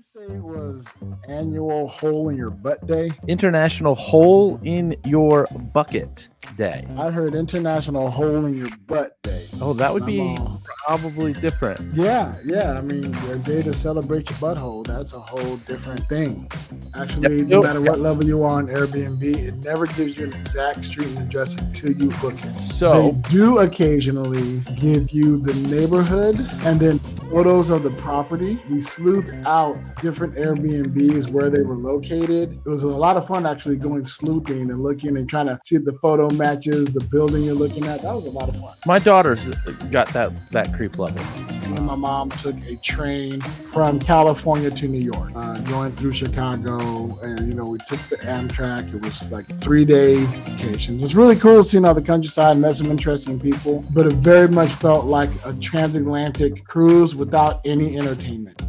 Say it was annual hole in your butt day? International Hole in Your Bucket Day. I heard International Hole in Your Butt Day. Oh, that would be probably different. Yeah. I mean, a day to celebrate your butthole, that's a whole different thing. Actually, no matter what level you are on Airbnb, it never gives you an exact street and address until you book it. So they do occasionally give you the neighborhood and then photos of the property. We sleuthed out different Airbnbs where they were located. It was a lot of fun actually going sleuthing and looking and trying to see if the photo matches the building you're looking at. That was a lot of fun. My daughter's got that creep level. Me and my mom took a train from California to New York, going through Chicago, and we took the Amtrak. It was like 3-day vacations. It's really cool seeing all the countryside and met some interesting people, but it very much felt like a transatlantic cruise without any entertainment.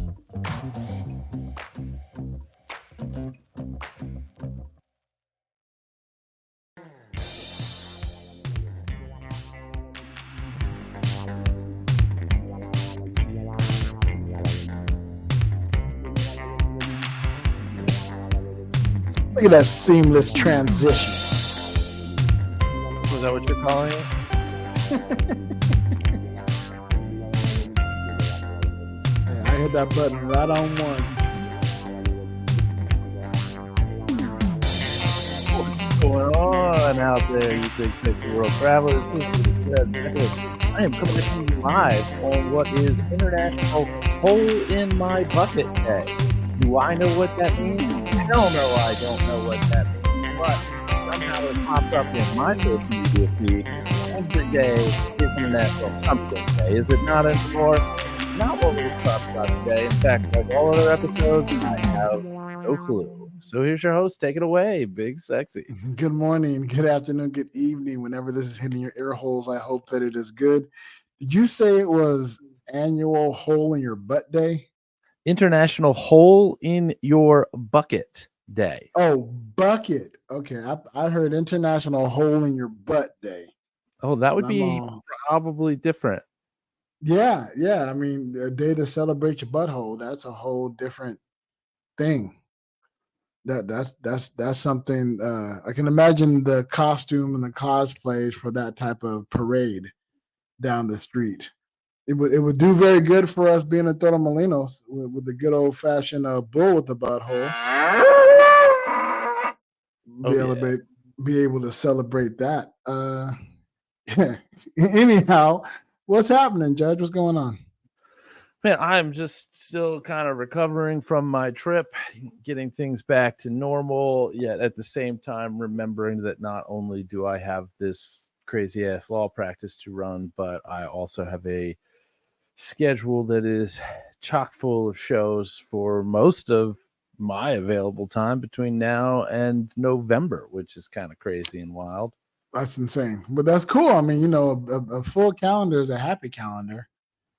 Look at that seamless transition. Was that what you're calling it? I hit that button right on one. What's going on out there, you big sexy world travelers? This is Mentalist. I am coming to you live on what is International Hole in My Bucket Day. Do I know what that means? Hell no, I don't know what that means. But somehow it popped up in my social media feed. Every day is International Something Day. Is it not anymore? Not what we'll talk about today. In fact, like all other episodes, I have no clue. So here's your host. Take it away, Big Sexy. Good morning, good afternoon, good evening. Whenever this is hitting your ear holes, I hope that it is good. Did you say it was annual hole in your butt day? International Hole in Your Bucket Day. Oh, bucket. Okay, I heard International Hole in Your Butt Day. Oh, that would be probably different. Yeah. I mean, a day to celebrate your butthole, that's a whole different thing. That's something. I can imagine the costume and the cosplays for that type of parade down the street. It would do very good for us being a Torremolinos with the good old fashioned bull with the butthole. Be able to celebrate that. Anyhow, what's happening, Judge? What's going on? Man, I'm just still kind of recovering from my trip, getting things back to normal, yet at the same time remembering that not only do I have this crazy ass law practice to run, but I also have a schedule that is chock full of shows for most of my available time between now and November, which is kind of crazy and wild. That's insane, but that's cool. I mean, a full calendar is a happy calendar.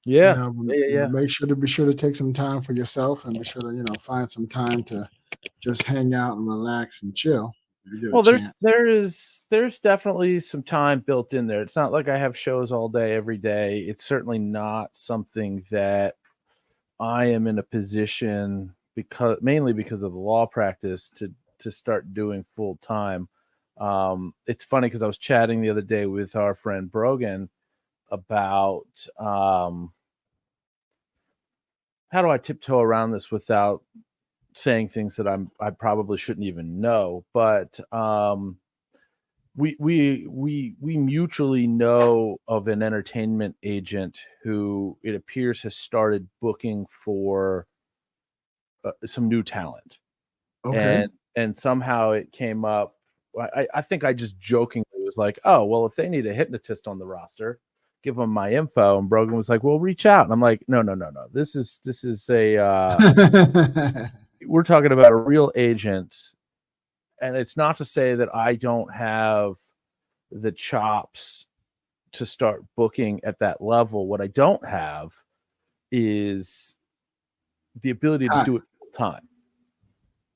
Yeah. Make sure to take some time for yourself and be sure to find some time to just hang out and relax and chill. Well, there's definitely some time built in there. It's not like I have shows all day every day. It's certainly not something that I am in a position mainly because of the law practice to start doing full time. It's funny because I was chatting the other day with our friend Brogan about how do I tiptoe around this without saying things that I probably shouldn't even know, but we mutually know of an entertainment agent who it appears has started booking for some new talent. Okay. And somehow it came up. I think I just jokingly was like, oh, well, if they need a hypnotist on the roster, give them my info. And Brogan was like, well, reach out. And I'm like, no. This is a we're talking about a real agent, and it's not to say that I don't have the chops to start booking at that level. What I don't have is the ability to do it full time.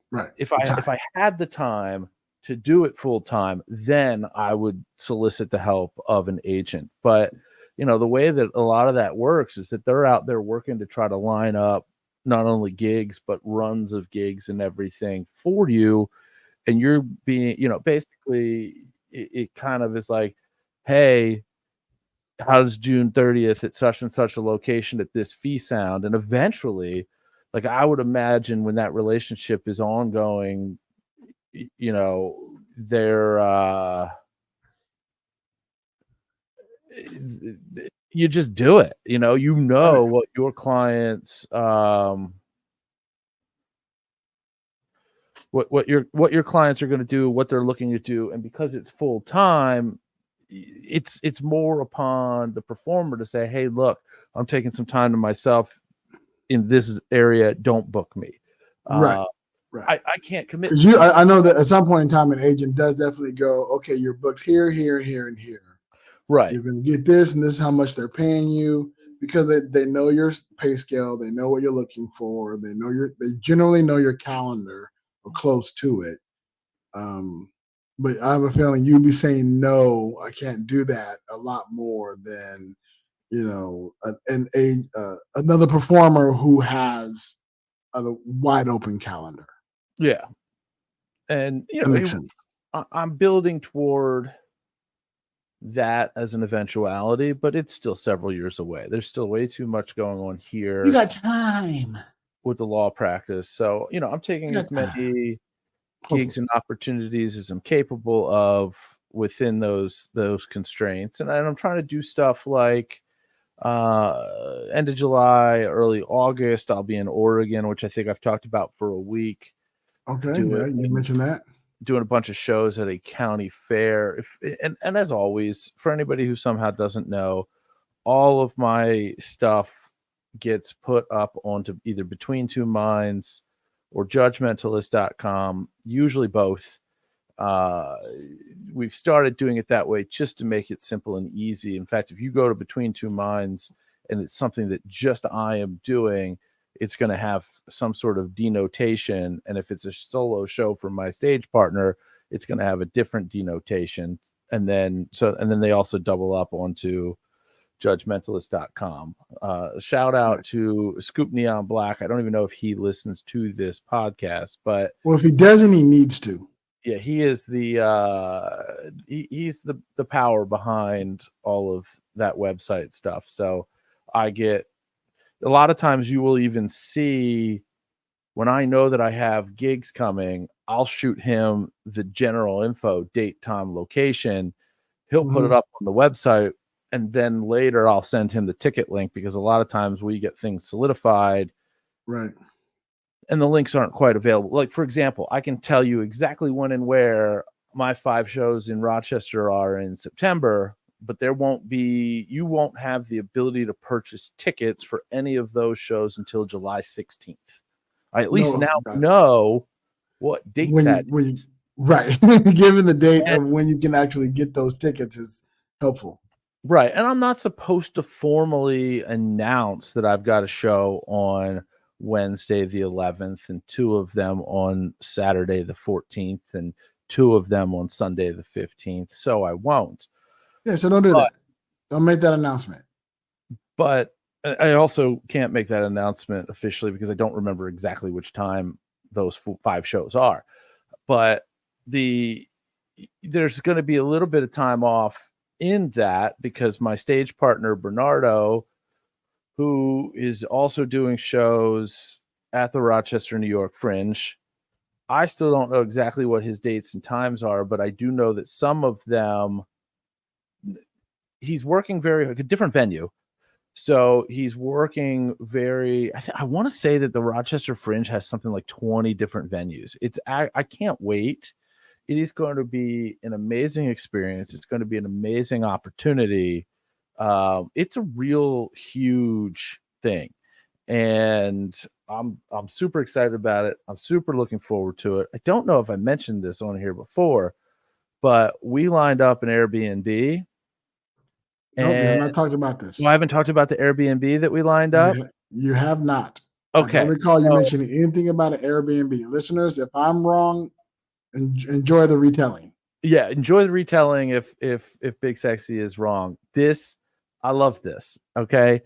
Right. If I had the time to do it full time, then I would solicit the help of an agent. But the way that a lot of that works is that they're out there working to try to line up not only gigs, but runs of gigs and everything for you. And you're being, basically it kind of is like, hey, how does June 30th at such and such a location at this fee sound? And eventually, like I would imagine when that relationship is ongoing, they're you just do it, Right. what your clients what your clients are going to do, what they're looking to do, and because it's full time, it's more upon the performer to say, hey, look, I'm taking some time to myself in this area, don't book me. Right. Right. I can't commit Because I know that at some point in time, an agent does definitely go, okay, you're booked here, here, here, and here. Right. You're going to get this, and this is how much they're paying you, because they know your pay scale, they know what you're looking for, they generally know your calendar or close to it. But I have a feeling you'd be saying no, I can't do that a lot more than another performer who has a wide open calendar. Yeah. And That makes sense. I'm building toward that as an eventuality, but it's still several years away. There's still way too much going on here. You got time with the law practice. So, I'm taking as many gigs and opportunities as I'm capable of within those constraints. And I'm trying to do stuff like end of July, early August, I'll be in Oregon, which I think I've talked about for a week. Okay, yeah, you mentioned that. Doing a bunch of shows at a county fair. And as always, for anybody who somehow doesn't know, all of my stuff gets put up onto either Between Two Minds or judgmentalist.com, usually both. We've started doing it that way just to make it simple and easy. In fact, if you go to Between Two Minds and it's something that just I am doing, it's going to have some sort of denotation. And if it's a solo show from my stage partner, it's going to have a different denotation. And then they also double up onto judgmentalist.com. Shout out to Scoop Neon Black. I don't even know if he listens to this podcast, but if he doesn't, he needs to. Yeah, he is he's the power behind all of that website stuff. So I get a lot of times you will even see when I know that I have gigs coming, I'll shoot him the general info, date, time, location. He'll put it up on the website. And then later I'll send him the ticket link, because a lot of times we get things solidified. Right. And the links aren't quite available. Like, for example, I can tell you exactly when and where my 5 shows in Rochester are in September, but you won't have the ability to purchase tickets for any of those shows until July 16th. I at least now know what date is. Right. Given the date of when you can actually get those tickets is helpful. Right. And I'm not supposed to formally announce that I've got a show on Wednesday the 11th and 2 of them on Saturday the 14th and 2 of them on Sunday the 15th. So I won't. Yeah, so don't do that. Don't make that announcement. But I also can't make that announcement officially because I don't remember exactly which time those 5 shows are. But there's going to be a little bit of time off in that, because my stage partner Bernardo, who is also doing shows at the Rochester, New York Fringe, I still don't know exactly what his dates and times are, but I do know that some of them he's working a different venue. So he's working I want to say that the Rochester Fringe has something like 20 different venues. I can't wait. It is going to be an amazing experience. It's going to be an amazing opportunity. It's a real huge thing, and I'm super excited about it. I'm super looking forward to it. I don't know if I mentioned this on here before, but we lined up an Airbnb. Nope, we have not talked about this. Well, I haven't talked about the Airbnb that we lined up. You have not. Okay. I don't recall you mentioning anything about an Airbnb. Listeners, if I'm wrong, enjoy the retelling. Yeah, enjoy the retelling if Big Sexy is wrong. I love this. Okay.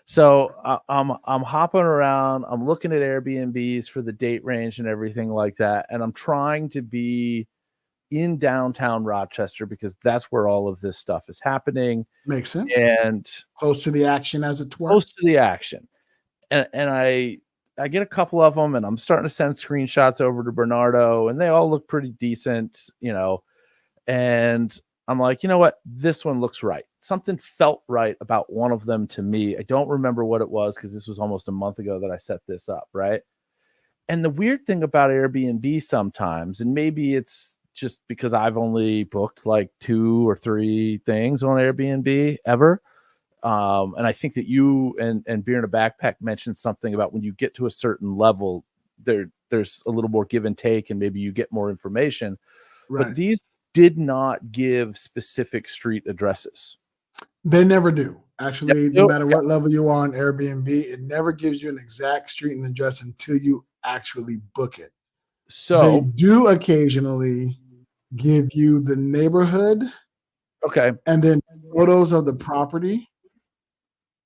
So I'm hopping around. I'm looking at Airbnbs for the date range and everything like that, and I'm trying to be in downtown Rochester because that's where all of this stuff is happening Makes sense. and Close to the action, as it were. close to the action. And I get a couple of them, and I'm starting to send screenshots over to Bernardo, and they all look pretty decent, and I'm like, you know what? This one looks right. Something felt right about one of them to me. I don't remember what it was because this was almost a month ago that I set this up, right? And the weird thing about Airbnb sometimes, and maybe it's just because I've only booked like 2 or 3 things on Airbnb ever. And I think that you and Beer in a Backpack mentioned something about when you get to a certain level, there's a little more give and take, and maybe you get more information. But Right. these did not give specific street addresses. They never do. Actually, no Nope. matter what level you are on Airbnb, it never gives you an exact street and address until you actually book it. They So, do occasionally give you the neighborhood okay. and then photos of the property.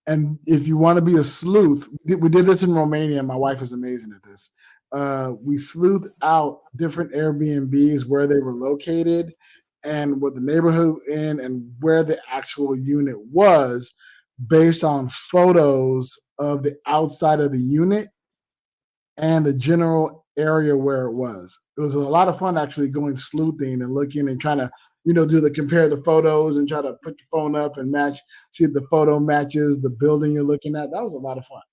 And if you want to be a sleuth, we did this in Romania. My wife is amazing at this. We sleuthed out different Airbnbs where they were located and what the neighborhood in and where the actual unit was based on photos of the outside of the unit and the general area where it was. It was a lot of fun actually going sleuthing and looking and trying to, do the compare the photos and try to put your phone up and see if the photo matches the building you're looking at. That was a lot of fun.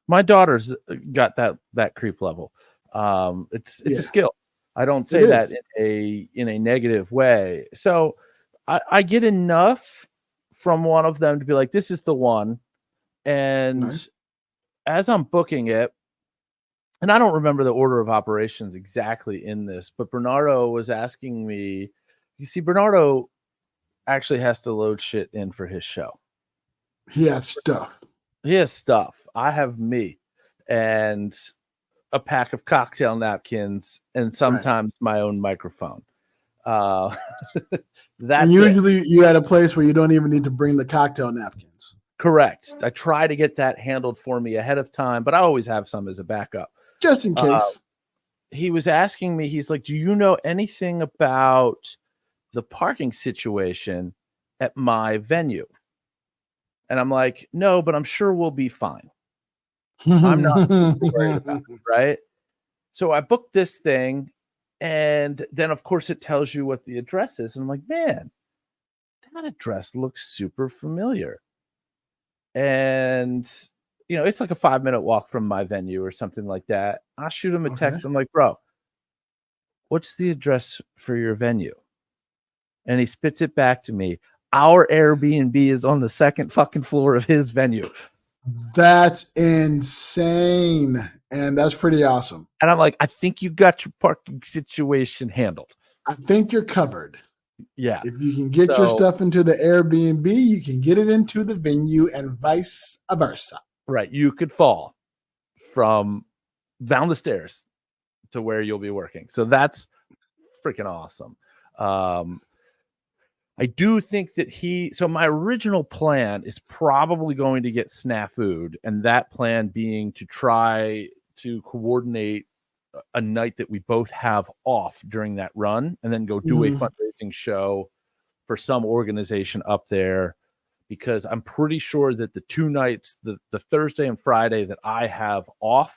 My daughter's got that creep level. It's Yeah, a skill. I don't it say that is. in a negative way. So I get enough from one of them to be like, this is the one. And Nice. as I'm booking it, and I don't remember the order of operations exactly in this, but Bernardo was asking me, you see, Bernardo actually has to load shit in for his show. He has stuff. He has stuff. I have me and a pack of cocktail napkins and sometimes my own microphone. And That's it. usually you're at a place where you don't even need to bring the cocktail napkins. Correct. I try to get that handled for me ahead of time, but I always have some as a backup. Just in case. He was asking me, he's like, do you know anything about the parking situation at my venue? And I'm like, no, but I'm sure we'll be fine. I'm not super worried about it, right? So I booked this thing, and then of course it tells you what the address is. And I'm like, man, that address looks super familiar. And it's like a 5-minute walk from my venue or something like that. I'll shoot him a Okay. text. I'm like, bro, what's the address for your venue? And he spits it back to me. Our Airbnb is on the second fucking floor of his venue. That's insane. And that's pretty awesome. And I'm like, I think you got your parking situation handled. I think you're covered. Yeah. If you can get your stuff into the Airbnb, you can get it into the venue and vice versa. Right. You could fall from down the stairs to where you'll be working. So that's freaking awesome. I do think that so my original plan is probably going to get snafu'd, and that plan being to try to coordinate a night that we both have off during that run and then go do a fundraising show for some organization up there, because I'm pretty sure that the 2 nights, the Thursday and Friday that I have off,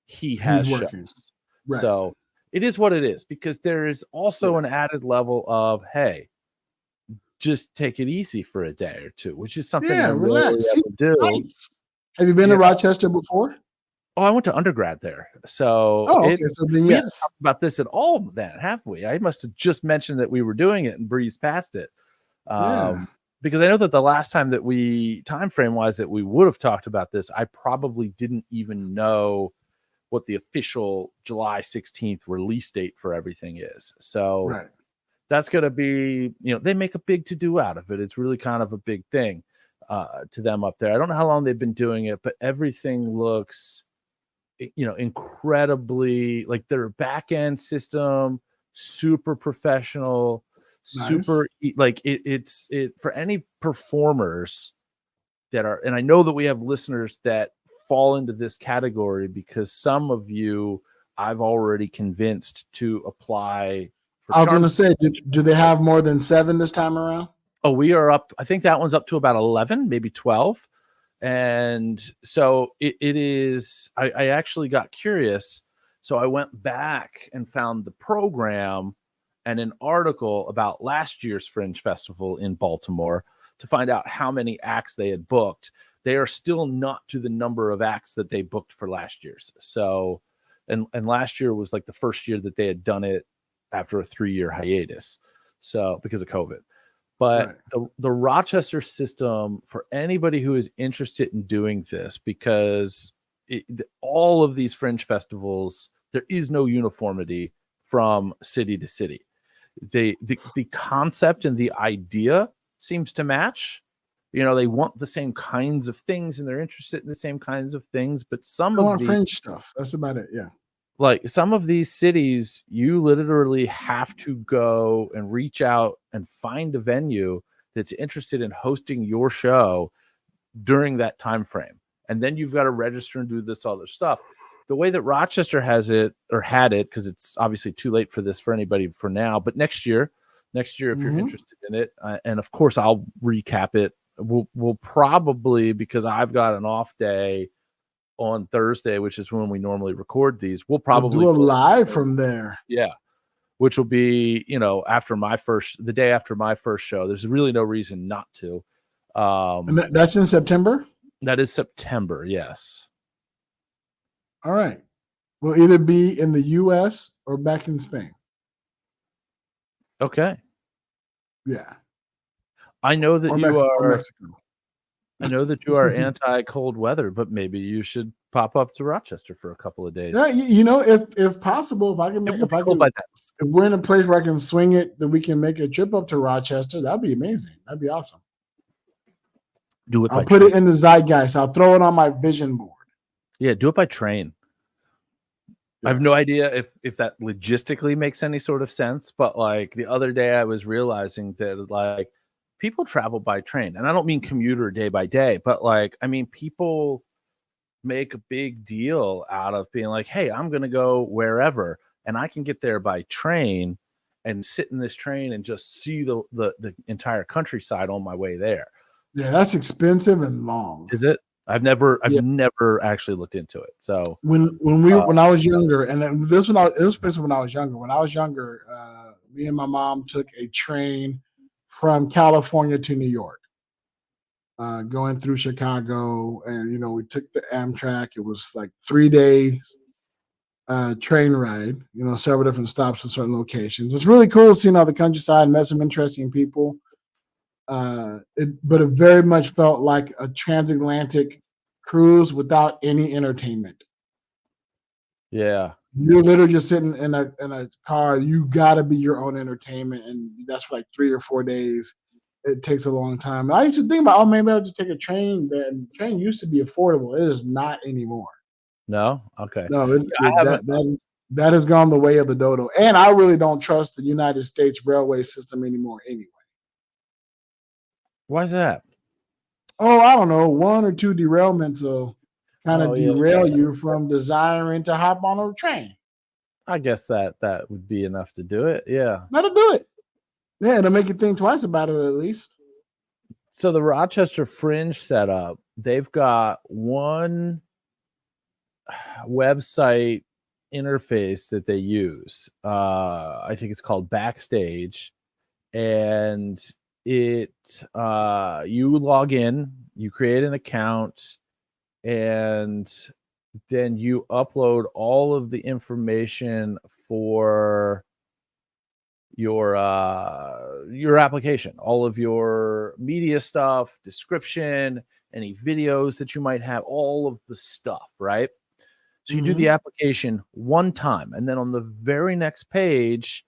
he has shows. Right. So it is what it is, because there is also an added level of, hey, just take it easy for a day or two, which is something I relax. really do. Nice. Have you been to Rochester before? Oh, I went to undergrad there. So, so then we haven't talked about this at all then, have we? I must have just mentioned that we were doing it and breezed past it. Because I know that the last time that time frame wise, that we would have talked about this, I probably didn't even know what the official July 16th release date for everything is. So that's going to be, they make a big to-do out of it. It's really kind of a big thing to them up there. I don't know how long they've been doing it, but everything looks, incredibly, like their back end system, super professional, super, like it's for any performers that are, and I know that we have listeners that fall into this category because some of you I've already convinced to apply for I was going Charm. to say, do they have more than 7 this time around? Oh, we are up. I think that one's up to about 11, maybe 12. And so it is, I actually got curious. So I went back and found the program and an article about last year's Fringe Festival in Baltimore to find out how many acts they had booked. They are still not to the number of acts that they booked for last year's. So, and last year was like the first year that they had done it after a 3-year hiatus. So because of COVID. But the Rochester system, for anybody who is interested in doing this, because all of these Fringe festivals, there is no uniformity from city to city. The concept and the idea seems to match. You know, they want the same kinds of things and they're interested in the same kinds of things, but some I of want the Fringe stuff. That's about it. Yeah. like some of these cities, you literally have to go and reach out and find a venue that's interested in hosting your show during that time frame. And then you've got to register and do this other stuff. The way that Rochester has it or had it, because it's obviously too late for this for anybody for now, but next year, if you're interested in it, and of course I'll recap it. We'll probably, because I've got an off day on Thursday, which is when we normally record these, we'll probably do a live from there. Yeah. Which will be, you know, the day after my first show. There's really no reason not to. And that's in September? That is September. Yes. All right. We'll either be in the US or back in Spain. Okay. Yeah. I know that Mexico. I know that you are anti-cold weather, but maybe you should pop up to Rochester for a couple of days. Yeah, you know, if possible, if we're in a place where I can swing it, that we can make a trip up to Rochester, that'd be amazing. That'd be awesome. Do it. I'll put it in the zeitgeist. I'll throw it on my vision board. Yeah, do it by train. Yeah. I have no idea if that logistically makes any sort of sense, but like the other day I was realizing that like people travel by train, and I don't mean commuter day by day, but like, I mean, people make a big deal out of being like, hey, I'm going to go wherever and I can get there by train and sit in this train and just see the entire countryside on my way there. Yeah, that's expensive and long. Is it? I've never actually looked into it. So when I was younger, and it was basically when I was younger. When I was younger, me and my mom took a train from California to New York, going through Chicago, and you know, we took the Amtrak. It was like 3 days train ride. You know, several different stops at certain locations. It's really cool seeing all the countryside, met some interesting people. But it very much felt like a transatlantic cruise without any entertainment. Yeah, you're literally just sitting in a car. You got to be your own entertainment, and that's for like 3 or 4 days. It takes a long time. And I used to think about, oh, maybe I'll just take a train. And the train used to be affordable. It is not anymore. No, okay. No, that has gone the way of the dodo. And I really don't trust the United States railway system anymore. Anyway. Why is that? Oh, I don't know. 1 or 2 derailments will kind of derail you from desiring to hop on a train. I guess that would be enough to do it. Yeah. That'll do it. Yeah, it'll make you think twice about it at least. So the Rochester Fringe setup, they've got one website interface that they use. I think it's called Backstage. And it you log in, you create an account, and then you upload all of the information for your application, all of your media stuff, description, any videos that you might have, all of the stuff, right? So you do the application one time, and then on the very next page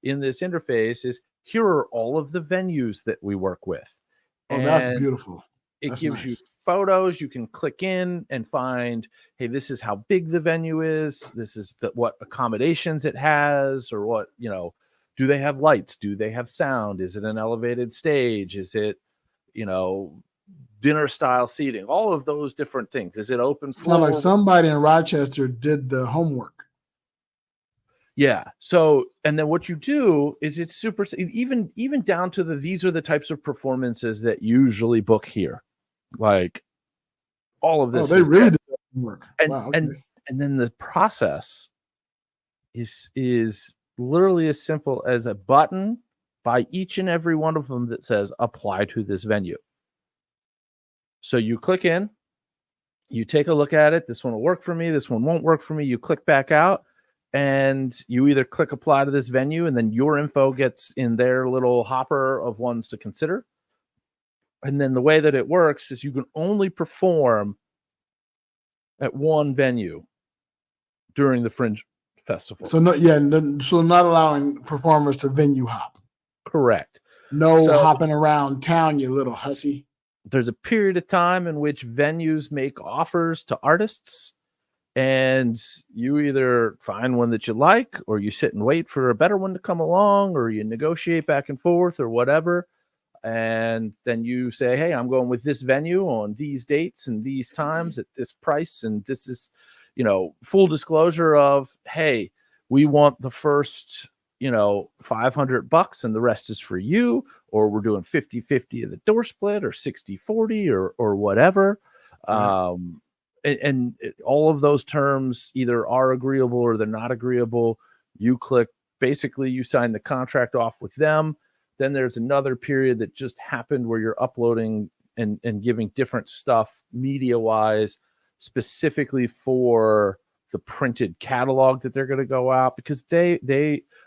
in this interface is, here are all of the venues that we work with. Oh, and that's beautiful. It gives you photos. You can click in and find, hey, this is how big the venue is. This is what accommodations it has, or what, you know, do they have lights? Do they have sound? Is it an elevated stage? Is it, you know, dinner style seating, all of those different things. Is it open floor? Sound like somebody in Rochester did the homework. Yeah. So, and then what you do is it's super, even down to these are the types of performances that usually book here. Like all of this. Oh, they really did the homework. And, wow, okay. and then the process is literally as simple as a button by each and every one of them that says apply to this venue. So you click in, you take a look at it. This one will work for me. This one won't work for me. You click back out and you either click apply to this venue and then your info gets in their little hopper of ones to consider. And then the way that it works is you can only perform at one venue during the Fringe Festival. So so not allowing performers to venue hop. Correct. No hopping around town, you little hussy. There's a period of time in which venues make offers to artists, and you either find one that you like, or you sit and wait for a better one to come along, or you negotiate back and forth or whatever. And then you say, hey, I'm going with this venue on these dates and these times at this price. And this is, full disclosure of, hey, we want the first, $500 and the rest is for you, or we're doing 50-50 of the door split or 60-40 or whatever. Right. And all of those terms either are agreeable or they're not agreeable. You click, basically you sign the contract off with them. Then there's another period that just happened where you're uploading and giving different stuff media wise, specifically for the printed catalog that they're going to go out, because they've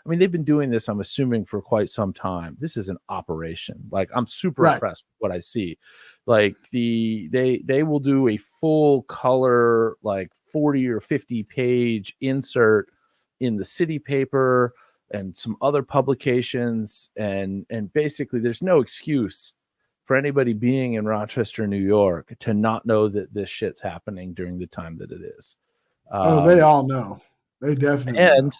been doing this, I'm assuming, for quite some time. This is an operation. Like, I'm super impressed with what I see. Like they will do a full color, like 40 or 50 page insert in the city paper and some other publications. And basically there's no excuse for anybody being in Rochester, New York, to not know that this shit's happening during the time that it is. They all know. They definitely and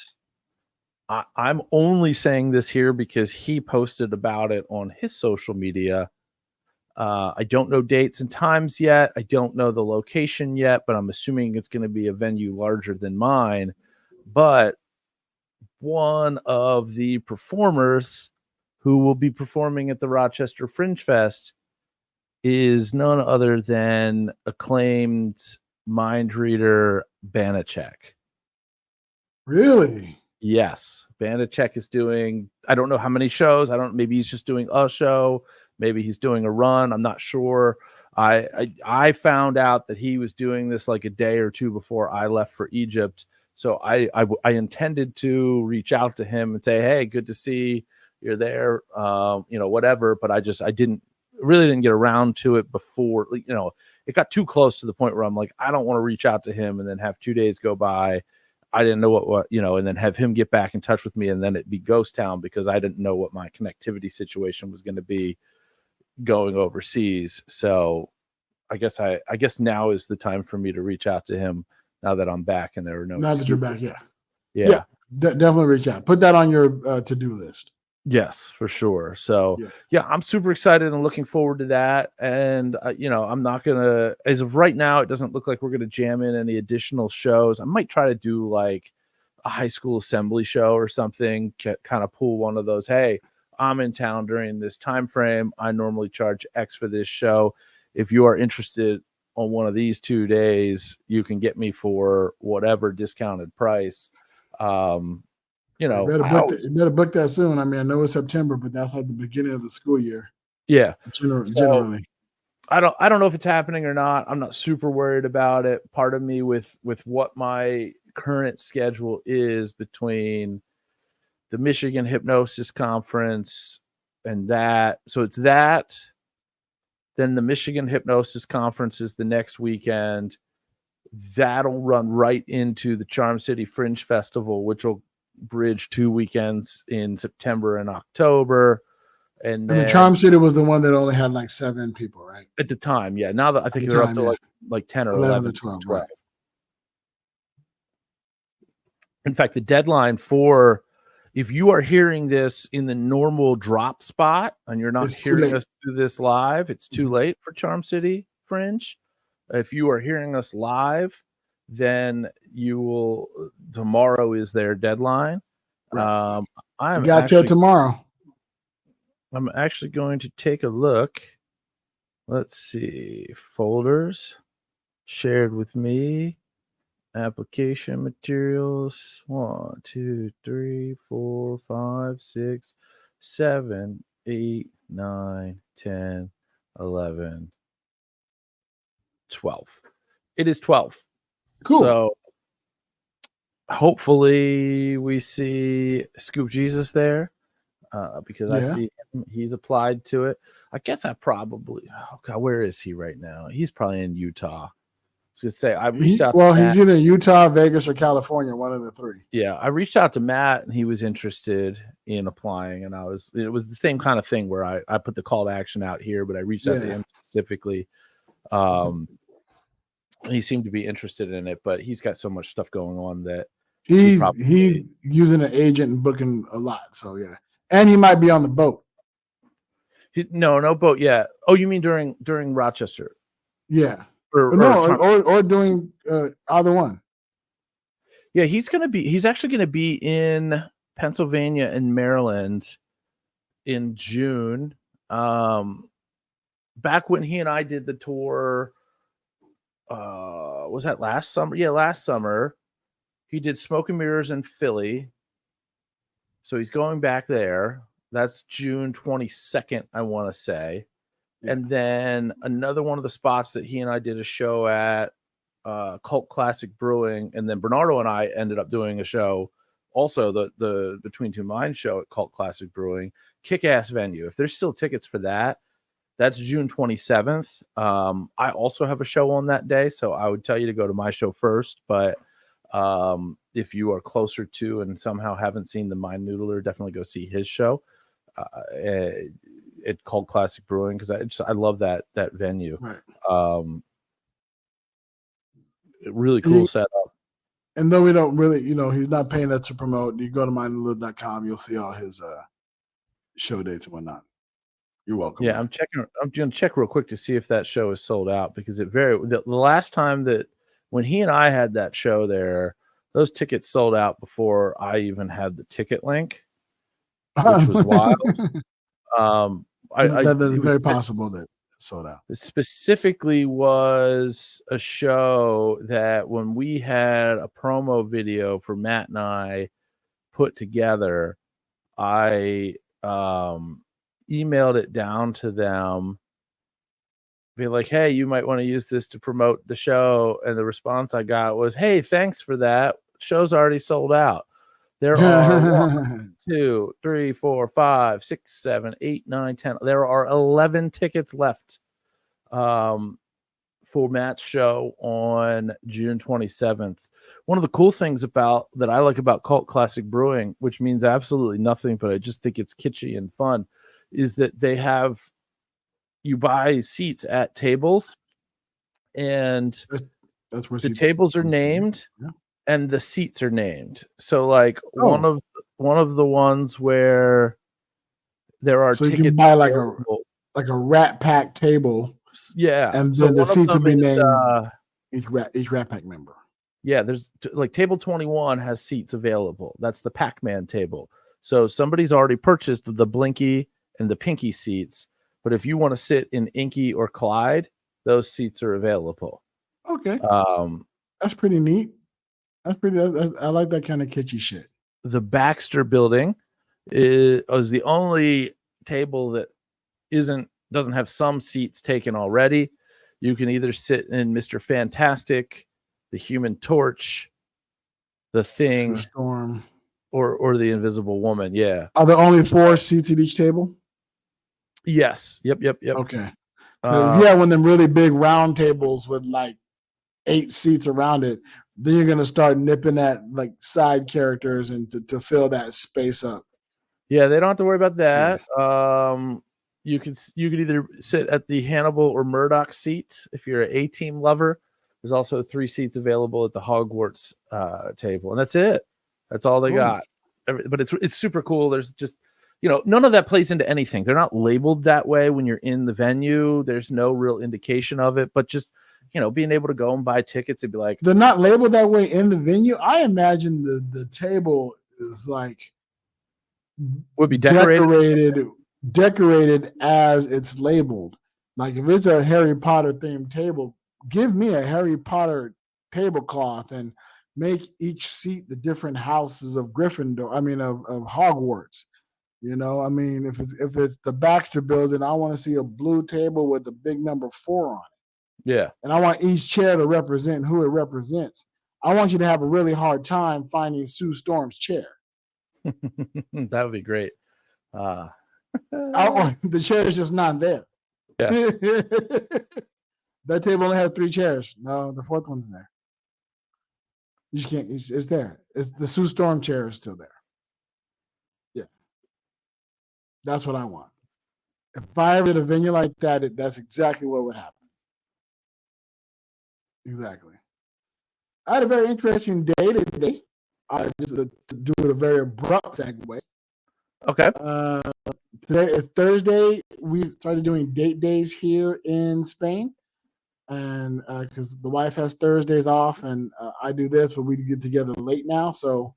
know. I'm only saying this here because he posted about it on his social media. I don't know dates and times yet. I don't know the location yet, but I'm assuming it's going to be a venue larger than mine. But one of the performers who will be performing at the Rochester Fringe Fest is none other than acclaimed mind reader Banachek. Really? Yes. Banachek is doing, I don't know how many shows. Maybe he's just doing a show. Maybe he's doing a run. I'm not sure. I found out that he was doing this like a day or two before I left for Egypt. So I intended to reach out to him and say, hey, good to see you're there, whatever. But I really didn't get around to it before, it got too close to the point where I'm like, I don't want to reach out to him and then have 2 days go by. I didn't know what, and then have him get back in touch with me and then it'd be ghost town because I didn't know what my connectivity situation was going to be going overseas. So I guess now is the time for me to reach out to him now that I'm back and there are no now excuses. That you're back. Yeah. Definitely reach out. Put that on your to-do list. Yes, for sure. So yeah, I'm super excited and looking forward to that. And, I'm not going to, as of right now, it doesn't look like we're going to jam in any additional shows. I might try to do like a high school assembly show or something, kind of pull one of those. Hey, I'm in town during this time frame. I normally charge X for this show. If you are interested on one of these 2 days, you can get me for whatever discounted price. You better book that soon. I mean, I know it's September, but that's like the beginning of the school year. Yeah. Generally. I don't know if it's happening or not. I'm not super worried about it. Part of me with what my current schedule is between the Michigan Hypnosis Conference and that. So it's that. Then the Michigan Hypnosis Conference is the next weekend. That'll run right into the Charm City Fringe Festival, which will bridge 2 weekends in September and October. And the Charm City was the one that only had like 7 people, right? At the time, yeah. Now that I think they're up to like 10 or 11 or 12. Right. In fact, the deadline for If you are hearing this in the normal drop spot and you're not It's too hearing late. us do this live, it's too late for Charm City Fringe. If you are hearing us live, then you will. Tomorrow is their deadline. Right. You I'm got till tomorrow. I'm actually going to take a look. Let's see. Folders shared with me. Application materials 1, 2, 3, 4, 5, 6, 7, 8, 9, 10, 11, 12. It is 12. Cool. So hopefully we see Scoop Jesus there because I see him. He's applied to it. I guess I probably, oh God, where is he right now? He's probably in Utah. I was going to say, I reached out. Well, he's either in Utah, Vegas, or California, one of the three. Yeah, I reached out to Matt and he was interested in applying. And it was the same kind of thing where I put the call to action out here, but I reached out to him specifically. He seemed to be interested in it, but he's got so much stuff going on that he's using an agent and booking a lot. So yeah, and he might be on the boat. No boat yet. Oh, you mean during Rochester? Yeah. Or doing either one. Yeah, he's actually gonna be in Pennsylvania and Maryland in June. Back when he and I did the tour, was that last summer? Yeah, last summer. He did Smoke and Mirrors in Philly. So he's going back there. That's June 22nd, I want to say. Yeah. And then another one of the spots that he and I did a show at, Cult Classic Brewing, and then Bernardo and I ended up doing a show, also the Between Two Minds show at Cult Classic Brewing. Kick-ass venue. If there's still tickets for that, that's June 27th. I also have a show on that day, so I would tell you to go to my show first, but if you are closer to and somehow haven't seen the Mind Noodler, definitely go see his show at Cult Classic Brewing, because I love that venue. Right. Really cool setup. And though we don't really, he's not paying us to promote, you go to mindnoodler.com, you'll see all his show dates and whatnot. You're welcome. Yeah, man. I'm going to check real quick to see if that show is sold out, because the last time that when he and I had that show there, those tickets sold out before I even had the ticket link, which was wild. That is very possible that it sold out. It specifically was a show that when we had a promo video for Matt and I put together, I emailed it down to them, be like, hey, you might want to use this to promote the show. And the response I got was, hey, thanks for that. Show's already sold out. There are 1, 2, 3, 4, 5, 6, 7, 8, 9, 10. There are 11 tickets left for Matt's show on June 27th. One of the cool things that I like about Cult Classic Brewing, which means absolutely nothing, but I just think it's kitschy and fun, is that they have, you buy seats at tables, and that's where the tables are named. Yeah. And the seats are named. So like one of the ones where there are tickets, you can buy like a Rat Pack table. Yeah. And then the seats will be named each Rat Pack member. Yeah, there's like table 21 has seats available. That's the Pac-Man table. So somebody's already purchased the Blinky and the Pinky seats, but if you want to sit in Inky or Clyde, those seats are available. Okay. That's pretty neat. I like that kind of kitschy shit. The Baxter Building is the only table that doesn't have some seats taken already. You can either sit in Mr. Fantastic, the Human Torch, the Thing, Storm, or the Invisible Woman. Yeah. Are there only 4 seats at each table? Yes. Yep. Okay. So if you have one of them really big round tables with like 8 seats around it, then you're gonna start nipping at like side characters and to fill that space up. Yeah, they don't have to worry about that. Yeah. You could either sit at the Hannibal or Murdoch seats if you're an A-Team lover. There's also 3 seats available at the Hogwarts table, and that's it. That's all they got. but it's super cool. There's just, none of that plays into anything. They're not labeled that way when you're in the venue. There's no real indication of it, but just, being able to go and buy tickets and be like, they're not labeled that way in the venue. I imagine the table is like would be decorated as it's labeled. Like if it's a Harry Potter themed table, give me a Harry Potter tablecloth and make each seat the different houses of Gryffindor. I mean, of Hogwarts. I mean, if it's the Baxter Building, I want to see a blue table with the big number 4 on it. Yeah. And I want each chair to represent who it represents. I want you to have a really hard time finding Sue Storm's chair. That would be great. The chair is just not there. Yeah. That table only had 3 chairs. No, the 4th one's there. You just can't. It's there. It's the Sue Storm chair is still there. Yeah, that's what I want. If I ever did a venue like that, that's exactly what would happen. Exactly. I had a very interesting day today. I just to do it a very abrupt segue. Okay. Today is Thursday. We started doing date days here in Spain, and because the wife has Thursdays off, and I do this, but we get together late now. So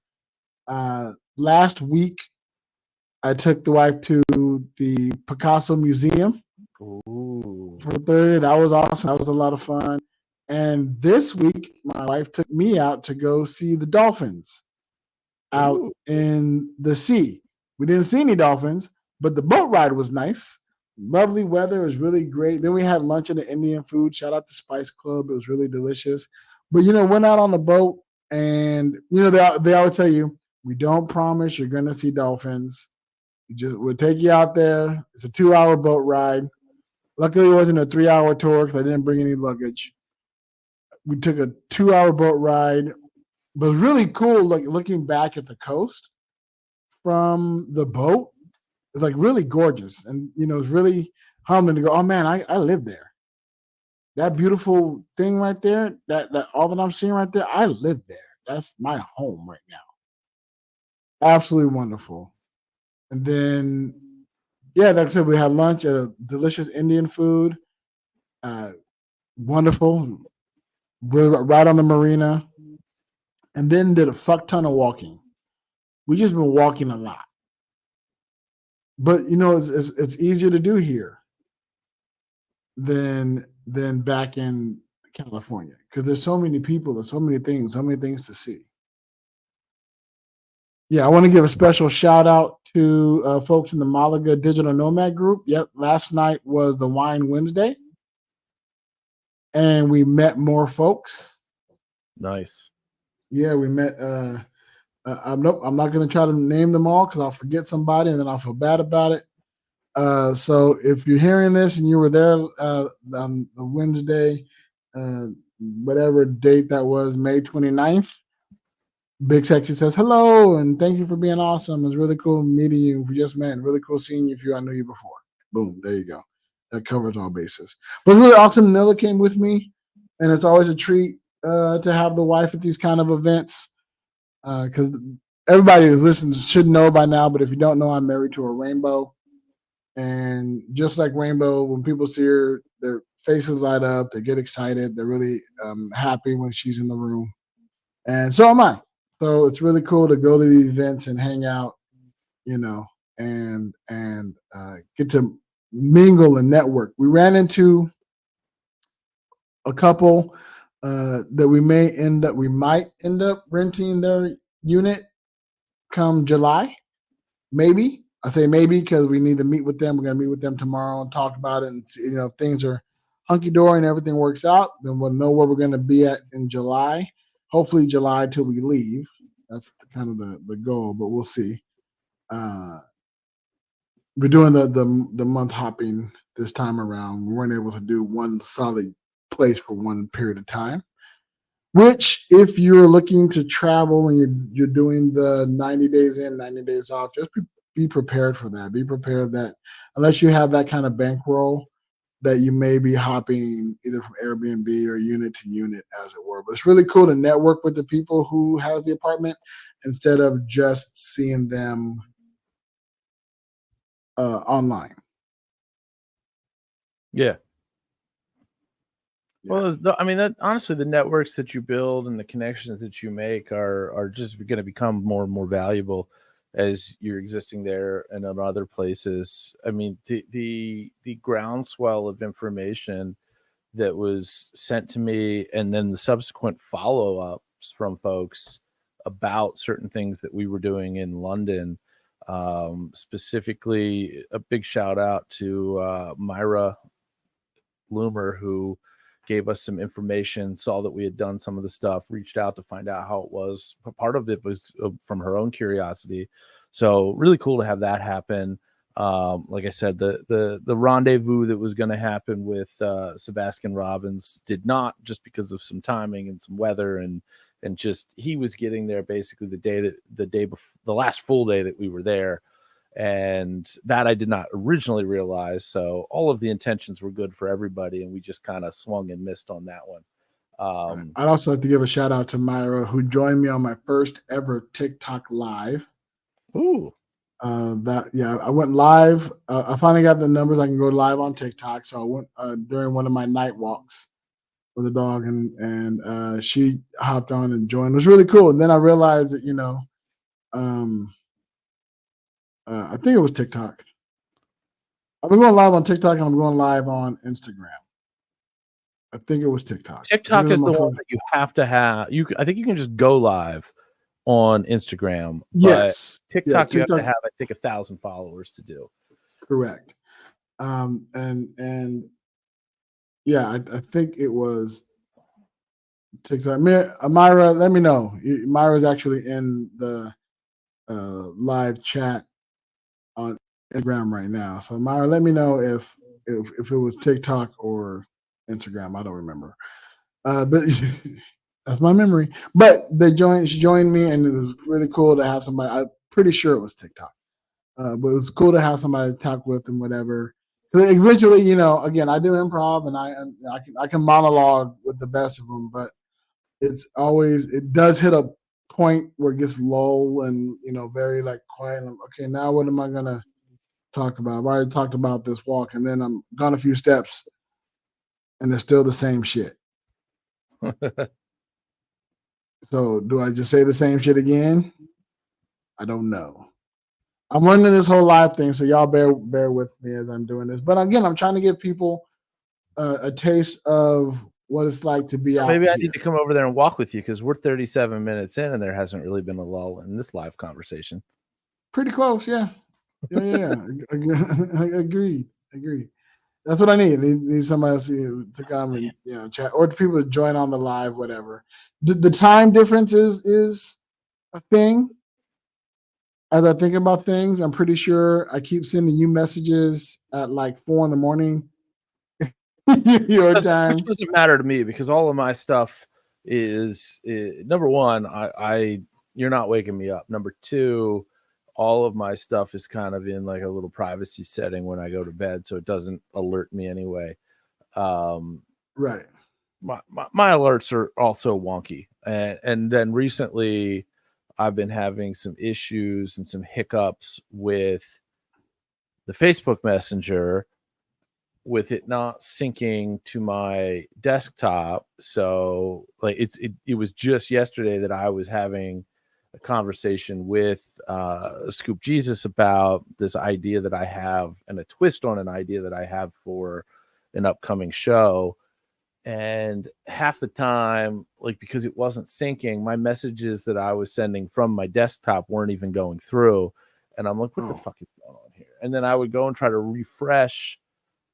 last week, I took the wife to the Picasso Museum. Ooh. For Thursday. That was awesome. That was a lot of fun. And this week, my wife took me out to go see the dolphins out in the sea. We didn't see any dolphins, but the boat ride was nice. Lovely weather. It was really great. Then we had lunch at the Indian food. Shout out to Spice Club. It was really delicious. But, went out on the boat, and, they always tell you, we don't promise you're going to see dolphins. We'll take you out there. It's a 2-hour boat ride. Luckily, it wasn't a 3-hour tour because I didn't bring any luggage. We took a 2-hour boat ride, but it was really cool. Like looking back at the coast from the boat, it's like really gorgeous, and it's really humbling to go, oh man, I live there. That beautiful thing right there, that all that I'm seeing right there, I live there. That's my home right now. Absolutely wonderful. And then, like I said, we had lunch at a delicious Indian food. Wonderful. We're right on the marina, and then did a fuck ton of walking. We just been walking a lot, but it's easier to do here than back in California because there's so many people, there's so many things to see. Yeah, I want to give a special shout out to folks in the Malaga Digital Nomad group. Yep, last night was the Wine Wednesday. And we met more folks. Nice. Yeah, we met. I'm not going to try to name them all because I'll forget somebody and then I'll feel bad about it. So if you're hearing this and you were there on the Wednesday, whatever date that was, May 29th, Big Sexy says hello and thank you for being awesome. It's really cool meeting you. We just met. Really cool seeing you if I knew you before. Boom, there you go. That covers all bases. But really awesome. Nilla came with me, and it's always a treat to have the wife at these kind of events because everybody who listens should know by now. But if you don't know, I'm married to a rainbow, and just like Rainbow, when people see her, their faces light up. They get excited. They're really happy when she's in the room, and so am I. So it's really cool to go to the events and hang out, and get to mingle and network. We ran into a couple that we might end up renting their unit come July. Maybe. I say maybe because we need to meet with them. We're going to meet with them tomorrow and talk about it. And if things are hunky-dory and everything works out, then we'll know where we're going to be at in July. Hopefully July till we leave. That's kind of the goal, but we'll see. We're doing the month hopping this time around. We weren't able to do one solid place for one period of time, which if you're looking to travel and you're doing the 90 days in, 90 days off, just be prepared for that. Be prepared that unless you have that kind of bankroll, that you may be hopping either from Airbnb or unit to unit, as it were. But it's really cool to network with the people who have the apartment instead of just seeing them online. Yeah. Yeah. Well, I mean, that honestly, the networks that you build and the connections that you make are just going to become more and more valuable as you're existing there and in other places. I mean, the groundswell of information that was sent to me, and then the subsequent follow-ups from folks about certain things that we were doing in London. Specifically, a big shout out to Myra Loomer, who gave us some information, saw that we had done some of the stuff, reached out to find out how it was. Part of it was from her own curiosity. So really cool to have that happen. Like I said, the rendezvous that was going to happen with Sebastian Robbins did not, just because of some timing and some weather, and just he was getting there basically the day before, the last full day that we were there. And that I did not originally realize. So all of the intentions were good for everybody, and we just kind of swung and missed on that one. I'd also like to give a shout out to Myra, who joined me on my first ever TikTok live. Ooh. I went live. I finally got the numbers. I can go live on TikTok. So I went during one of my night walks with a dog, and she hopped on and joined. It was really cool. And then I realized that, I think it was TikTok. I've been going live on TikTok and I'm going live on Instagram. I think it was TikTok. TikTok is the one that you have to have. I think you can just go live on Instagram. Yes. TikTok, you have to have, I think, 1,000 followers to do. Correct. I think it was TikTok. Myra, let me know. Myra's actually in the live chat on Instagram right now. So Myra, let me know if it was TikTok or Instagram. I don't remember. But that's my memory. But she joined me, and it was really cool to have somebody. I'm pretty sure it was TikTok. But it was cool to have somebody to talk with and whatever. Because eventually, again, I do improv and I can monologue with the best of them, but it does hit a point where it gets lull and very like quiet. And okay, now what am I gonna talk about? I've already talked about this walk, and then I'm gone a few steps, and they're still the same shit. So do I just say the same shit again? I don't know. I'm running this whole live thing, so y'all bear with me as I'm doing this. But again, I'm trying to give people a taste of what it's like to be out. Maybe I need to come over there and walk with you, because we're 37 minutes in, and there hasn't really been a lull in this live conversation. Pretty close, yeah. Agreed. That's what I need. I need somebody else to come and chat, or people to join on the live, whatever. The time difference is a thing. As I think about things, I'm pretty sure I keep sending you messages at like 4 a.m. Your time. Which doesn't matter to me, because all of my stuff is number one, you're not waking me up. Number two, all of my stuff is kind of in like a little privacy setting when I go to bed, so it doesn't alert me anyway. Right. My alerts are also wonky, and then recently I've been having some issues and some hiccups with the Facebook Messenger, with it not syncing to my desktop. So like it was just yesterday that I was having a conversation with Scoop Jesus about this idea that I have, and a twist on an idea that I have for an upcoming show. And half the time, like, because it wasn't syncing, my messages that I was sending from my desktop weren't even going through. And I'm like, what the fuck is going on here? And then I would go and try to refresh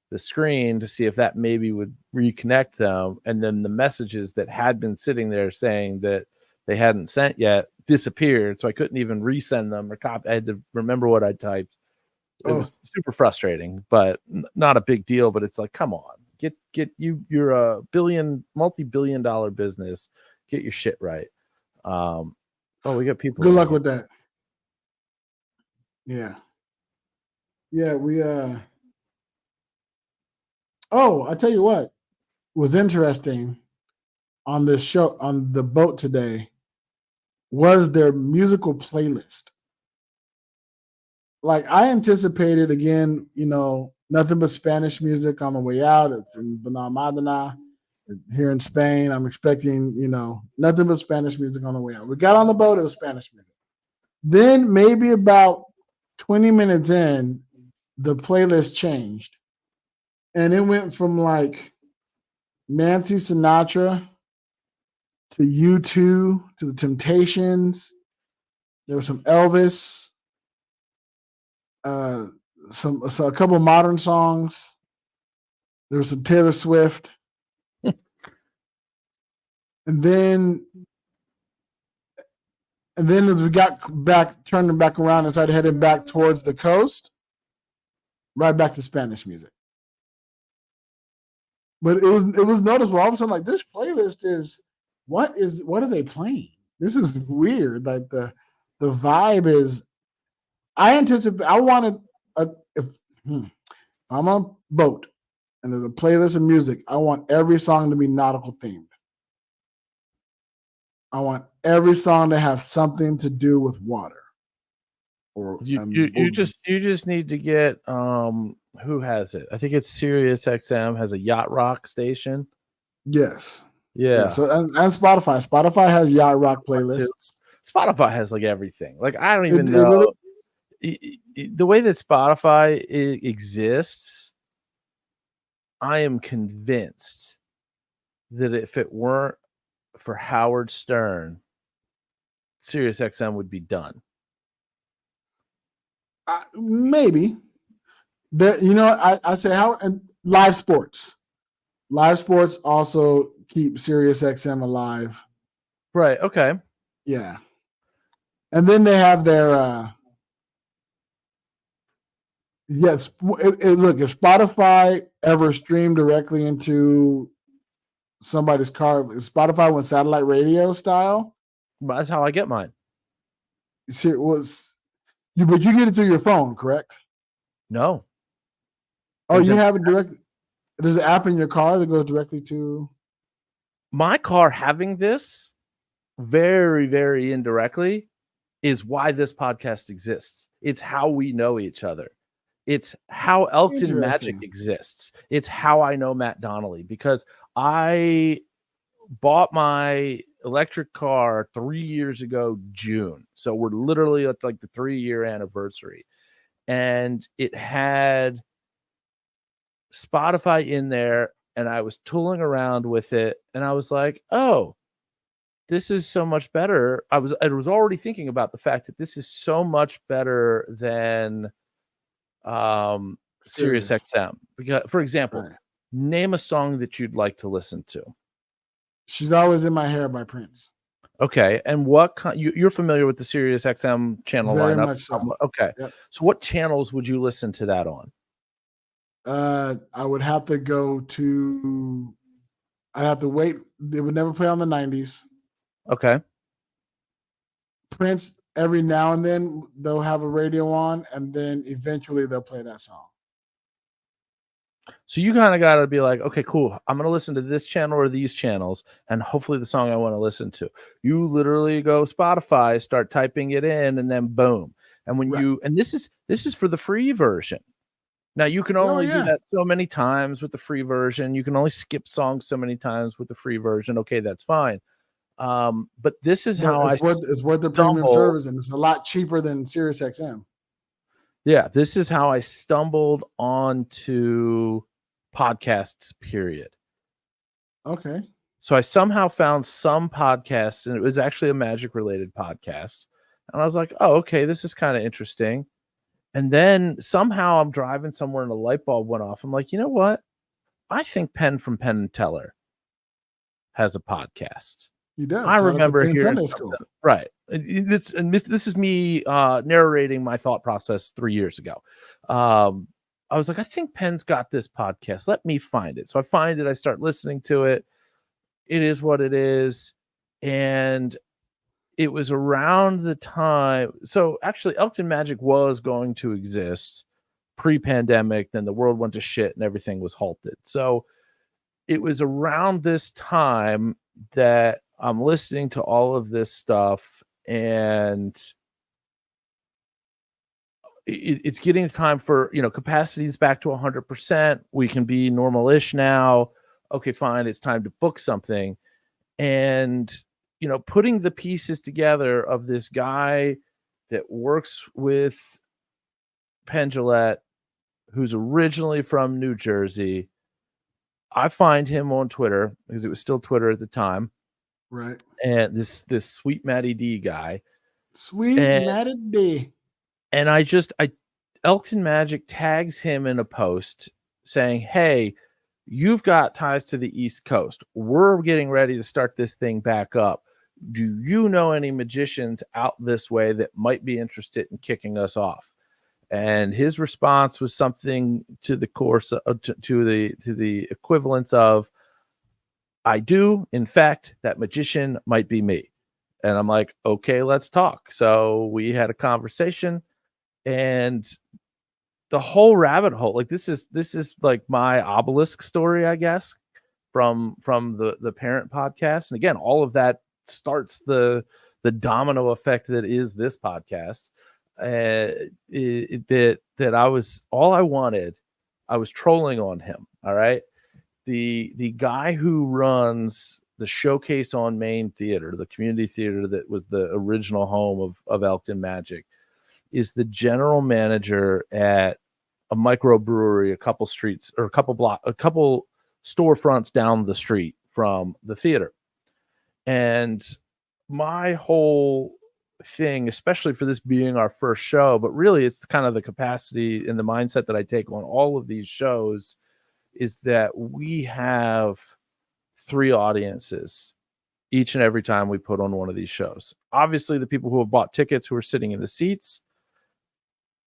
the screen to see if that maybe would reconnect them. And then the messages that had been sitting there saying that they hadn't sent yet disappeared. So I couldn't even resend them or copy. I had to remember what I typed. It was super frustrating, but not a big deal. But it's like, come on. You're a multi-billion dollar business. Get your shit right. We got people. Good luck with that. Yeah. We Oh, I tell you what was interesting on this show on the boat today was their musical playlist. Like I anticipated again, nothing but Spanish music on the way out. It's in Benalmádena here in Spain. I'm expecting, nothing but Spanish music on the way out. We got on the boat, it was Spanish music. Then maybe about 20 minutes in, the playlist changed. And it went from like Nancy Sinatra to U2 to the Temptations. There was some Elvis, a couple of modern songs. There was some Taylor Swift. And then as we got back, turning back around and started heading back towards the coast, right back to Spanish music. But it was noticeable. All of a sudden, like this playlist is what are they playing? This is weird. Like the vibe is. I wanted if I'm on a boat and there's a playlist of music, I want every song to be nautical themed. I want every song to have something to do with water. Or you just need to get who has it? I think it's Sirius XM has a yacht rock station. Yes. Yeah. So and Spotify. Spotify has yacht rock playlists. Spotify has like everything. Like I don't even know the way that Spotify exists. I am convinced that if it weren't for Howard Stern, Sirius XM would be done. Maybe. I say how and live sports. Live sports also keep Sirius XM alive. Right. Okay. Yeah. And then they have their yes. Look, if Spotify ever streamed directly into somebody's car, if Spotify went satellite radio style. That's how I get mine. See, but you get it through your phone, correct? No. Oh, you have it direct. There's an app in your car that goes directly to my car. Having this very, very indirectly is why this podcast exists. It's how we know each other. It's how Elkton Magic exists. It's how I know Matt Donnelly, because I bought my electric car 3 years ago, June. So we're literally at like the 3-year anniversary. And it had Spotify in there, and I was tooling around with it, and I was like, oh, this is so much better. I was already thinking about the fact that this is so much better than Sirius XM. Because, for example, name a song that you'd like to listen to. She's Always in My Hair by Prince. Okay, and what you're familiar with the Sirius XM channel Very lineup? Much so. Okay, yep. So what channels would you listen to that on? I would have to go to. I'd have to wait. They would never play on the 90s. Okay. Prince, every now and then they'll have a radio on, and then eventually they'll play that song. So you kind of got to be like, okay, cool. I'm going to listen to this channel or these channels, and hopefully the song I want to listen to. You literally go Spotify, start typing it in, and then boom. And when and this is for the free version. Now you can only do that so many times with the free version. You can only skip songs so many times with the free version. Okay, that's fine. But this is how it's worth the premium service, and it's a lot cheaper than Sirius XM. Yeah, this is how I stumbled onto podcasts, period. Okay. So I somehow found some podcasts, and it was actually a magic-related podcast. And I was like, oh, okay, this is kind of interesting. And then somehow I'm driving somewhere and a light bulb went off. I'm like, you know what? I think Penn from Penn and Teller has a podcast. He does. I remember hearing right. This is me narrating my thought process 3 years ago. I was like, I think Penn's got this podcast. Let me find it. So I find it. I start listening to it. It is what it is. And it was around the time. So actually, Elkton Magic was going to exist pre-pandemic, then the world went to shit and everything was halted. So it was around this time that I'm listening to all of this stuff, and it's getting time for, capacity's back to 100%. We can be normal-ish now. Okay, fine. It's time to book something. And, putting the pieces together of this guy that works with Penn Jillette, who's originally from New Jersey. I find him on Twitter because it was still Twitter at the time. Right. And this sweet Matty D guy. Matty D. And Elkton Magic tags him in a post saying, hey, you've got ties to the East Coast. We're getting ready to start this thing back up. Do you know any magicians out this way that might be interested in kicking us off? And his response was something to the course to the equivalence of, I do. In fact, that magician might be me. And I'm like, okay, let's talk. So we had a conversation, and the whole rabbit hole, like this is like my obelisk story, I guess, from the parent podcast. And again, all of that starts the domino effect that is this podcast. That I was I was trolling on him. All right. The guy who runs the Showcase on Main Theater, the community theater that was the original home of Elkton Magic, is the general manager at a microbrewery a couple storefronts down the street from the theater. And my whole thing, especially for this being our first show, but really it's kind of the capacity and the mindset that I take on all of these shows, is that we have 3 audiences each and every time we put on one of these shows. Obviously, the people who have bought tickets, who are sitting in the seats,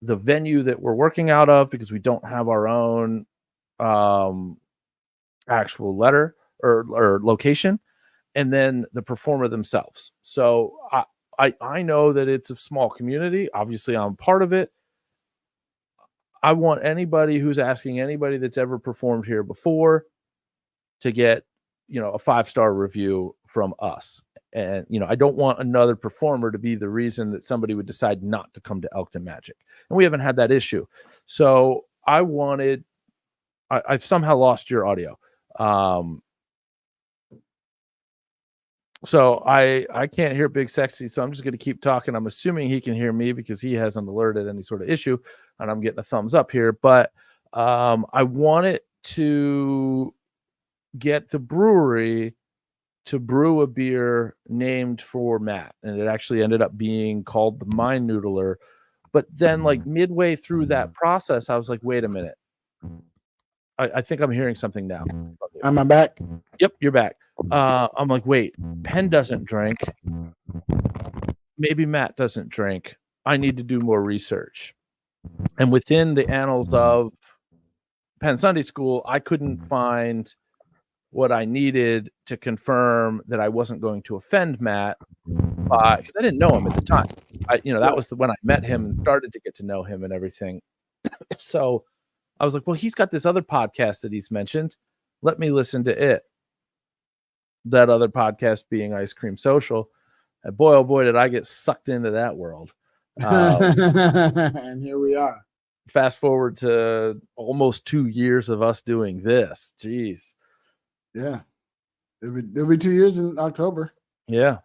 the venue that we're working out of, because we don't have our own actual letter or location, and then the performer themselves. So I know that it's a small community. Obviously, I'm part of it. I want anybody who's asking anybody that's ever performed here before to get, a 5-star review from us. And, I don't want another performer to be the reason that somebody would decide not to come to Elkton Magic. And we haven't had that issue. So I've somehow lost your audio. So I can't hear Big Sexy, so I'm just going to keep talking. I'm assuming he can hear me because he hasn't alerted any sort of issue, and I'm getting a thumbs up here. But I wanted to get the brewery to brew a beer named for Matt, and it actually ended up being called the Mind Noodler. But then, like midway through that process, I was like, wait a minute. I think I'm hearing something now. Am I back? Yep, you're back. I'm like, wait, Penn doesn't drink. Maybe Matt doesn't drink. I need to do more research. And within the annals of Penn Sunday School, I couldn't find what I needed to confirm that I wasn't going to offend Matt, because I didn't know him at the time. That was when I met him and started to get to know him and everything. So I was like, well, he's got this other podcast that he's mentioned. Let me listen to it. That other podcast being Ice Cream Social. And boy, oh boy, did I get sucked into that world. And here we are. Fast forward to almost 2 years of us doing this. Jeez. Yeah. It'll be 2 years in October. Yeah.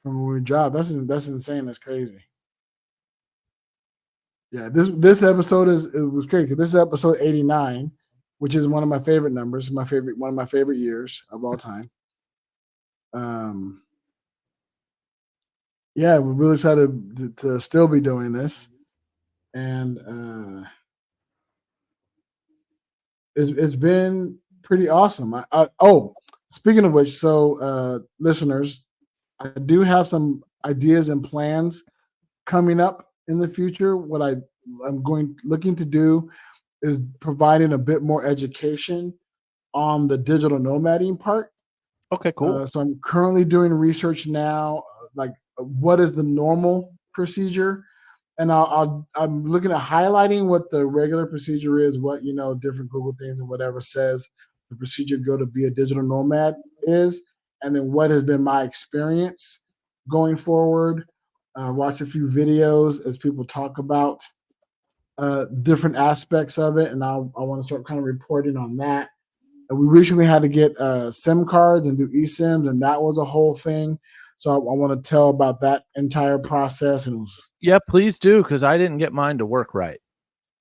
From when we dropped. That's insane. That's crazy. Yeah, this episode it was crazy. This is episode 89, which is one of my favorite numbers, one of my favorite years of all time. Yeah, we're really excited to still be doing this, and it's been pretty awesome. Speaking of which, so listeners, I do have some ideas and plans coming up in the future. What I'm looking to do is providing a bit more education on the digital nomading part. Okay, cool. So I'm currently doing research now, like what is the normal procedure and I'm looking at highlighting what the regular procedure is, what different Google things and whatever says the procedure go to be a digital nomad is, and then what has been my experience going forward. Watch a few videos as people talk about different aspects of it, and I want to start kind of reporting on that. And we recently had to get SIM cards and do eSIMs, and that was a whole thing. So I want to tell about that entire process, and Yeah, please do, because I didn't get mine to work right.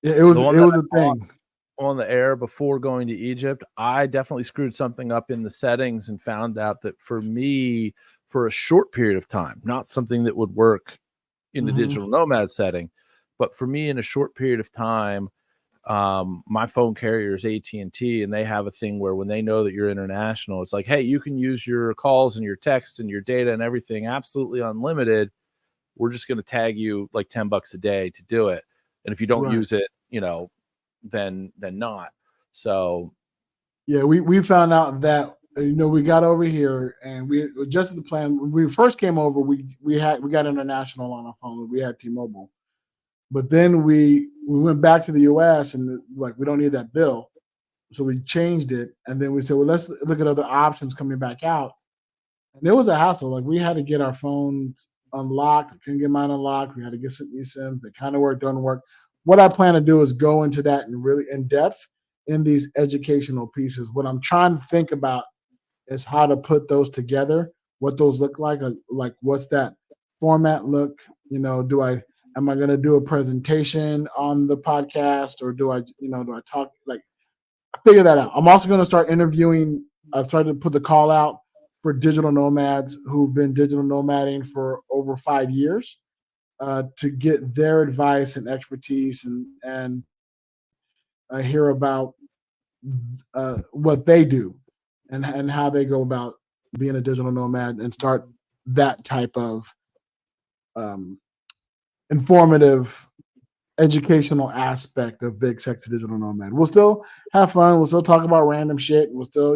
it was a thing on the air before going to Egypt. I definitely screwed something up in the settings and found out that for me, for a short period of time, not something that would work in the digital nomad setting, but for me in a short period of time, my phone carrier is AT&T, and they have a thing where when they know that you're international, it's like, hey, you can use your calls and your texts and your data and everything absolutely unlimited. We're just going to tag you like $10 a day to do it. And if you don't use it, then not. So yeah, we found out that we got over here and we adjusted the plan. When we first came over, we got international on our phone. We had T-Mobile. But then we went back to the US and like we don't need that bill. So we changed it. And then we said, well, let's look at other options coming back out. And it was a hassle. Like we had to get our phones unlocked. I couldn't get mine unlocked. We had to get some eSIMs. They kind of work, don't work. What I plan to do is go into that and really in depth in these educational pieces. What I'm trying to think about is how to put those together, what those look like what's that format look? Am I going to do a presentation on the podcast, or do I talk figure that out? I'm also going to start interviewing. I've tried to put the call out for digital nomads who've been digital nomading for over 5 years to get their advice and expertise and hear about what they do and how they go about being a digital nomad and start that type of informative educational aspect of Big Sexy Digital Nomad. We'll still have fun. We'll still talk about random shit. We'll still,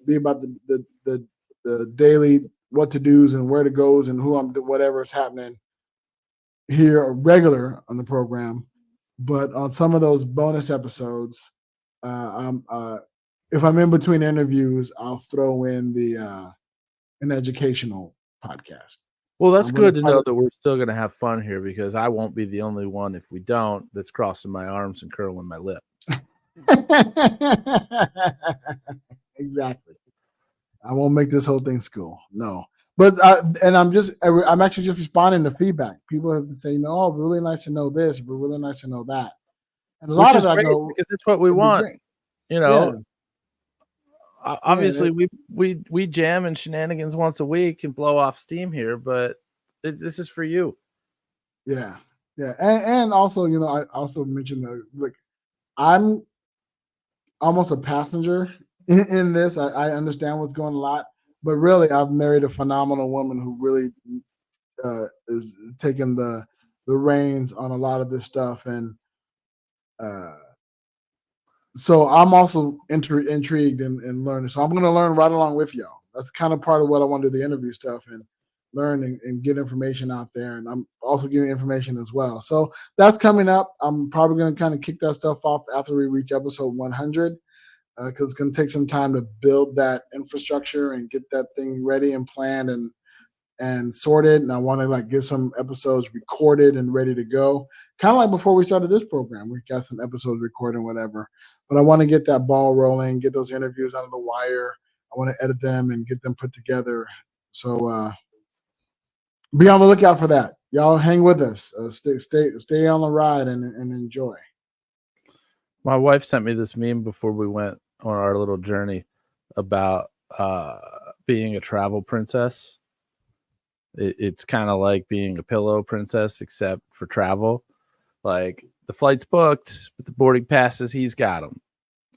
be about the daily what to do's and where to goes and who I'm whatever is happening here regular on the program. But on some of those bonus episodes, if I'm in between interviews, I'll throw in an educational podcast. Well, that's good to know that we're still going to have fun here, because I won't be the only one, if we don't, that's crossing my arms and curling my lip. Exactly. I won't make this whole thing school. No. But I'm actually just responding to feedback. People have been saying, "Oh, really nice to know this, but really nice to know that." And a lot of that because that's what we want. Obviously we jam and shenanigans once a week and blow off steam here, but this is for you. Yeah. And also, I also mentioned that I'm almost a passenger in this. I understand what's going on a lot, but really I've married a phenomenal woman who really is taking the reins on a lot of this stuff. And so I'm also intrigued and learning. So I'm going to learn right along with y'all. That's kind of part of what I want to do, the interview stuff and learn and get information out there. And I'm also getting information as well. So that's coming up. I'm probably going to kind of kick that stuff off after we reach episode 100 because it's going to take some time to build that infrastructure and get that thing ready and planned and sorted. And I want to get some episodes recorded and ready to go. Kind of like before we started this program, we got some episodes recorded and whatever, but I want to get that ball rolling, get those interviews out of the wire. I want to edit them and get them put together. So be on the lookout for that. Y'all hang with us. Stay on the ride and enjoy. My wife sent me this meme before we went on our little journey about being a travel princess. It's kind of like being a pillow princess, except for travel. Like the flight's booked, but the boarding passes, he's got them.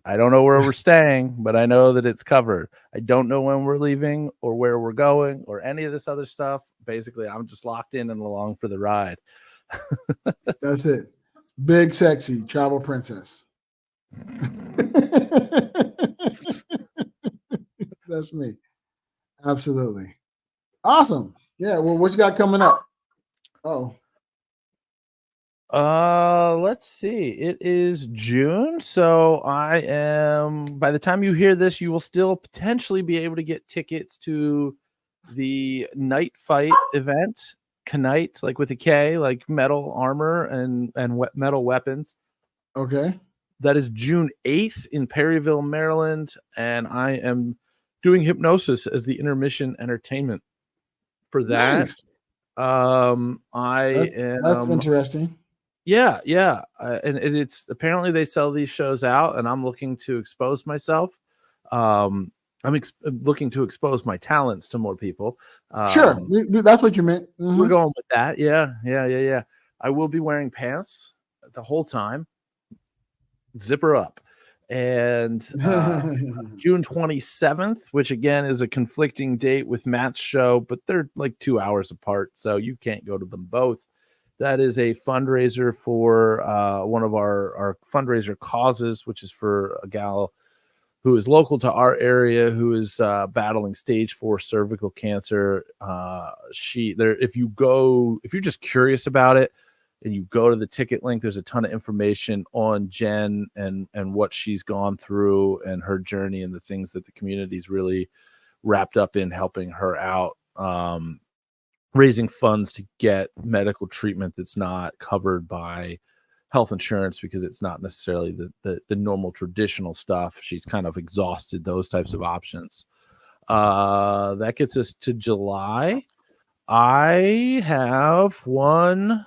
I don't know where we're staying, but I know that it's covered. I don't know when we're leaving or where we're going or any of this other stuff. Basically, I'm just locked in and along for the ride. That's it. Big sexy travel princess. That's me. Absolutely. Awesome. Yeah. Well, what you got coming up? Oh. Let's see. It is June, so I am. By the time you hear this, you will still potentially be able to get tickets to the Night Fight event. Knight, like with a K, like metal armor and metal weapons. Okay. That is June 8th in Perryville, Maryland, and I am doing Hypnosis as the intermission entertainment for that. Nice. That's interesting. Yeah, and it's apparently they sell these shows out, and I'm looking to expose myself. I'm looking to expose my talents to more people. Sure, that's what you meant. Mm-hmm. We're going with that. Yeah. I will be wearing pants the whole time. Zipper up. And June 27th, which again is a conflicting date with Matt's show, but they're like 2 hours apart, so you can't go to them both. That is a fundraiser for one of our fundraiser causes, which is for a gal who is local to our area who is battling stage 4 cervical cancer. If you're just curious about it and you go to the ticket link, there's a ton of information on Jen and what she's gone through and her journey and the things that the community's really wrapped up in helping her out, raising funds to get medical treatment that's not covered by health insurance because it's not necessarily the normal traditional stuff. She's kind of exhausted those types of options. That gets us to July. I have one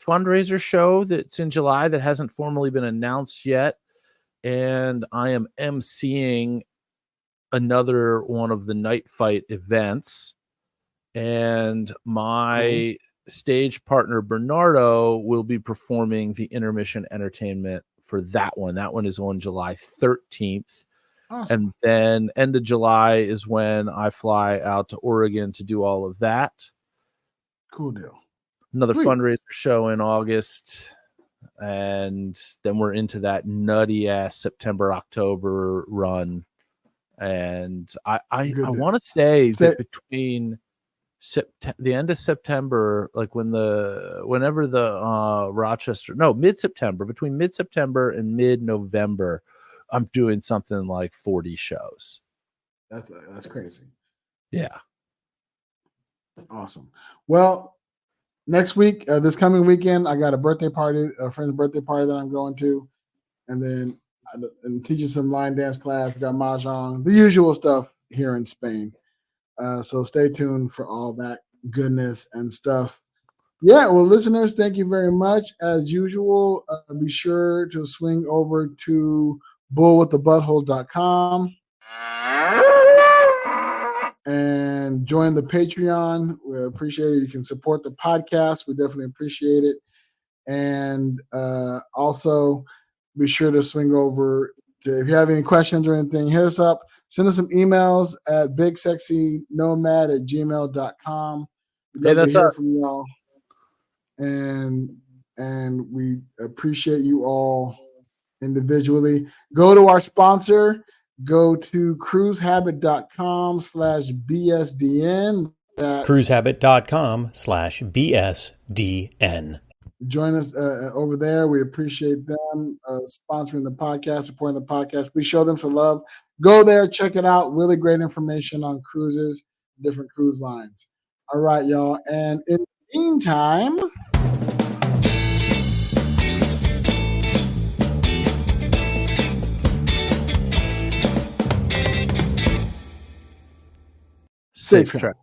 fundraiser show that's in July that hasn't formally been announced yet, and I am emceeing another one of the Night Fight events, and my stage partner Bernardo will be performing the intermission entertainment for that one. That one is on July 13th. Awesome. And then end of July is when I fly out to Oregon to do all of that. Cool deal. Another fundraiser show in August, and then we're into that nutty ass September, October run. And I want to say that between the end of September, like whenever the mid-September, between mid-September and mid-November, I'm doing something like 40 shows. That's crazy. Yeah. Awesome. Well, next week, this coming weekend, I got a friend's birthday party that I'm going to, and then I'm teaching some line dance class. We got mahjong, the usual stuff here in Spain. So stay tuned for all that goodness and stuff. Yeah, well, listeners, thank you very much. As usual, be sure to swing over to bullwiththebutthole.com and join the Patreon. We appreciate it. You can support the podcast. We definitely appreciate it. And also be sure to swing over to, if you have any questions or anything, hit us up. Send us some emails at bigsexynomad@gmail.com. We'd love to hear from y'all. And we appreciate you all individually. Go to our sponsor. Go to cruisehabit.com/BSDN. That's cruisehabit.com/BSDN. Join us over there. We appreciate them sponsoring the podcast, supporting the podcast. We show them some love. Go there, check it out. Really great information on cruises, different cruise lines. All right, y'all. And in the meantime, safe travel.